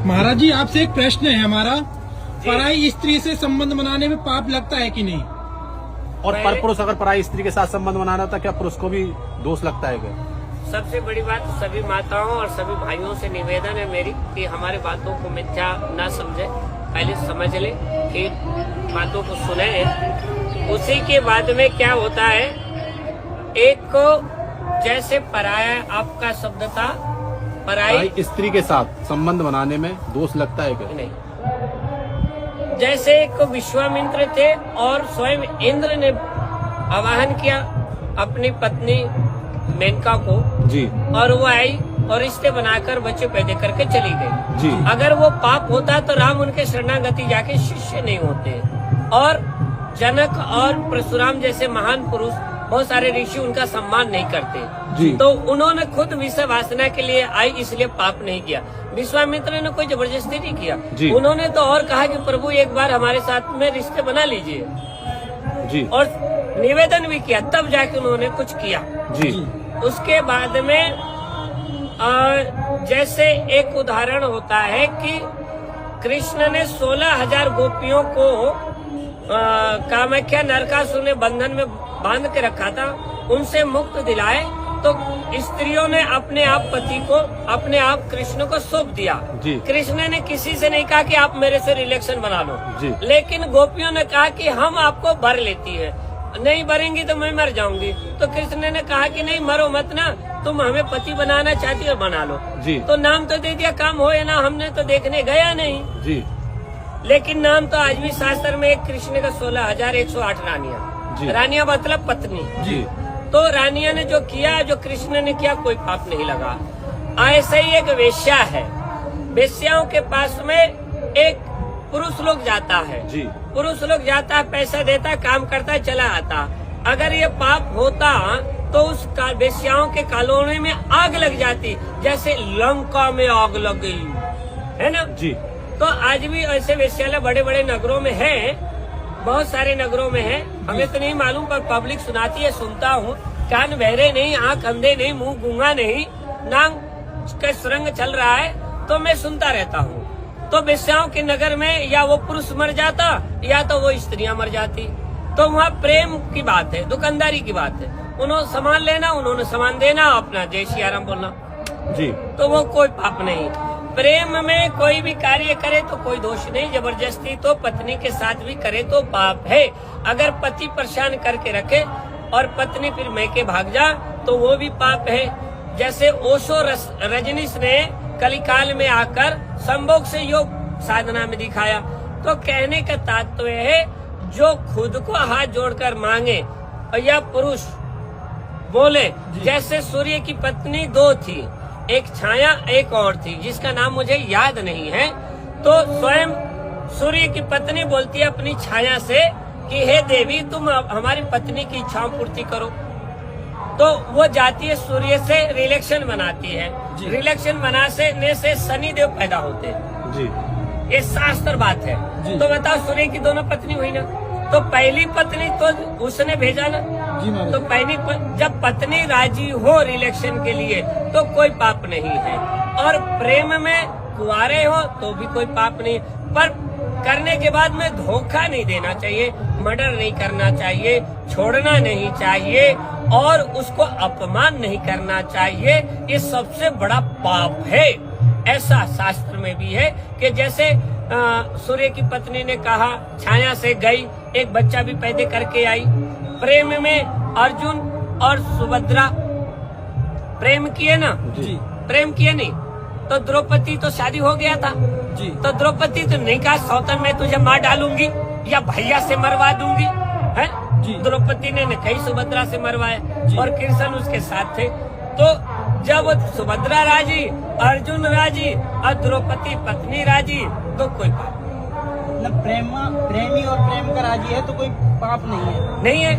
महाराज जी, आपसे एक प्रश्न है हमारा। पराई स्त्री से संबंध बनाने में पाप लगता है कि नहीं? और पर पुरुष अगर पराई स्त्री के साथ संबंध बनाना था, क्या पुरुष को भी दोष लगता है क्या? सबसे बड़ी बात सभी माताओं और सभी भाइयों से निवेदन है मेरी कि हमारे बातों को मिथ्या ना समझे, पहले समझ ले, फिर बातों को सुने। उसी के बाद में क्या होता है, एक को जैसे पराया आपका शब्द था, पराई स्त्री के साथ संबंध बनाने में दोष लगता है क्या? नहीं। जैसे एक विश्वामित्र थे और स्वयं इंद्र ने आवाहन किया अपनी पत्नी मेनका को जी, और वो आई और रिश्ते बनाकर बच्चे पैदा करके चली गई जी। अगर वो पाप होता तो राम उनके शरणागति जाके शिष्य नहीं होते। और जनक और परशुराम जैसे महान पुरुष, बहुत सारे ऋषि उनका सम्मान नहीं करते जी। तो उन्होंने खुद विषय वासना के लिए आई, इसलिए पाप नहीं किया। विश्वामित्र ने कोई जबरदस्ती नहीं किया जी। उन्होंने तो और कहा कि प्रभु एक बार हमारे साथ में रिश्ते बना लीजिए जी, और निवेदन भी किया, तब जाके उन्होंने कुछ किया जी। उसके बाद में जैसे एक उदाहरण होता है कि कृष्ण ने 16,000 गोपियों को कामाख्या नरकासुर ने बंधन में बांध के रखा था, उनसे मुक्त दिलाए तो स्त्रियों ने अपने आप पति को, अपने आप कृष्ण को सौंप दिया जी। कृष्ण ने किसी से नहीं कहा कि आप मेरे से रिलेशन बना लो जी। लेकिन गोपियों ने कहा कि हम आपको भर लेती है, नहीं भरेंगी तो मैं मर जाऊंगी। तो कृष्ण ने कहा कि नहीं मरो मत ना, तुम हमें पति बनाना चाहती हो बना लो जी। तो नाम तो दे दिया, काम हो या ना, हमने तो देखने गया नहीं जी, लेकिन नाम तो आज भी शास्त्र में एक कृष्ण का 16,108 रानियां, रानियां मतलब पत्नी जी। तो रानिया ने जो किया, जो कृष्ण ने किया, कोई पाप नहीं लगा। ऐसे ही एक वेश्या है, वेश्याओं के पास में एक पुरुष लोग जाता है जी। पुरुष लोग जाता है, पैसा देता है, काम करता है, चला आता। अगर ये पाप होता तो उस वेश्याओं के कॉलोनी में आग लग जाती, जैसे लंका में आग लग गई है ना जी। तो आज भी ऐसे वेश्यालय बड़े बड़े नगरों में है, बहुत सारे नगरों में है। हमें तो नहीं मालूम पर पब्लिक सुनाती है, सुनता हूँ। कान बहरे नहीं, आंख अंधे नहीं, मुंह गूंगा नहीं, नाक का सुरंग चल रहा है तो मैं सुनता रहता हूँ। तो वेश्याओं के नगर में या वो पुरुष मर जाता या तो वो स्त्रियां मर जाती। तो वहाँ प्रेम की बात है, दुकानदारी की बात है, उन्होंने सामान लेना, उन्होंने सामान देना, अपना जय श्री राम बोलना जी। तो वो कोई पाप नहीं। प्रेम में कोई भी कार्य करे तो कोई दोष नहीं, जबरदस्ती तो पत्नी के साथ भी करे तो पाप है। अगर पति परेशान करके रखे और पत्नी फिर मैके भाग जा तो वो भी पाप है। जैसे ओशो रजनीश ने कलिकाल में आकर संभोग से योग साधना में दिखाया। तो कहने का तात्पर्य है, जो खुद को हाथ जोड़कर मांगे और या पुरुष बोले, जैसे सूर्य की पत्नी दो थी, एक छाया एक और थी जिसका नाम मुझे याद नहीं है। तो स्वयं सूर्य की पत्नी बोलती है अपनी छाया से कि हे देवी तुम हमारी पत्नी की इच्छाओं पूर्ति करो। तो वो जाती है सूर्य से रिलेशन बनाती है, रिलेशन बनाने से शनि देव पैदा होते हैं जी। ये शास्त्र बात है। तो बताओ सूर्य की दोनों पत्नी हुई ना, तो पहली पत्नी तो उसने भेजा ना, तो पहली जब पत्नी राजी हो रिलेशन के लिए तो कोई पाप नहीं है। और प्रेम में कुंवारे हो तो भी कोई पाप नहीं, पर करने के बाद में धोखा नहीं देना चाहिए, मर्डर नहीं करना चाहिए, छोड़ना नहीं चाहिए और उसको अपमान नहीं करना चाहिए। ये सबसे बड़ा पाप है। ऐसा शास्त्र में भी है कि जैसे सूर्य की पत्नी ने कहा छाया से गई, एक बच्चा भी पैदा करके आई। प्रेम में अर्जुन और सुभद्रा प्रेम किए ना जी। प्रेम किए नहीं तो द्रौपदी तो शादी हो गया था जी। तो द्रौपदी तो नहीं कहा सौतन मैं तुझे मार डालूंगी या भैया से मरवा दूंगी है जी। द्रौपदी ने कई सुभद्रा से मरवाए और कृष्ण उसके साथ थे। तो जब सुभद्रा राजी, अर्जुन राजी और द्रौपदी पत्नी राजी तो कोई पाप मतलब प्रेमी और प्रेम का राजी है तो कोई पाप नहीं है। नहीं है।